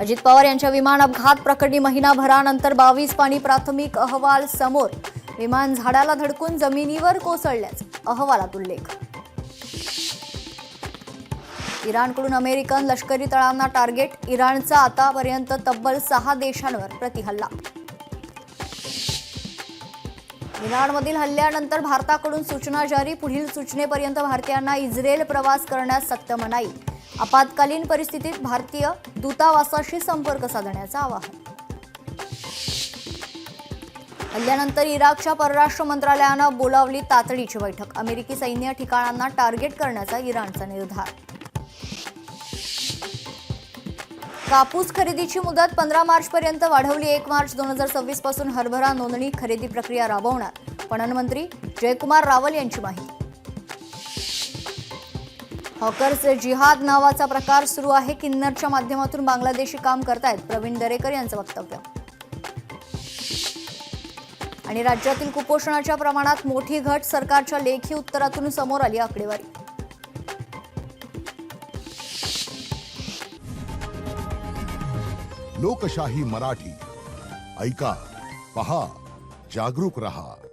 अजित पवार यांच्या विमान अपघात प्रकरणी महिनाभरानंतर 22 पाणी प्राथमिक अहवाल समोर. विमान झाडाला धडकून जमिनीवर कोसळल्याचा अहवालात उल्लेख. इराणकडून अमेरिकन लष्करी तळांना टार्गेट. इराणचा आतापर्यंत तब्बल 6 देशांवर प्रतिहल्ला. इराणमधील हल्ल्यानंतर भारताकडून सूचना जारी. पुढील सूचनेपर्यंत भारतीयांना इस्रायल प्रवास करण्यास सक्त मनाई. आपत्कालीन परिस्थितीत भारतीय दूतावासाशी संपर्क साधण्याचं आवाहन. हल्ल्यानंतर इराकच्या परराष्ट्र मंत्रालयानं बोलावली तातडीची बैठक. अमेरिकी सैन्य ठिकाणांना टार्गेट करण्याचा इराणचा निर्धार. कापूस खरेदीची मुदत 15 मार्चपर्यंत वाढवली. 1 मार्च 2026 पासून हरभरा नोंदणी खरेदी प्रक्रिया राबवणार. पणन मंत्री जयकुमार रावल यांची माहिती. हॉकर्स जिहाद नावाचा प्रकार सुरू आहे. किन्नरच्या माध्यमातून बांगलादेशी काम करतायत. प्रवीण दरेकर यांचं वक्तव्य. आणि राज्यातील कुपोषणाच्या प्रमाणात मोठी घट. सरकारच्या लेखी उत्तरातून समोर आली आकडेवारी. लोकशाही मराठी ऐका, पहा, जागरूक रहा.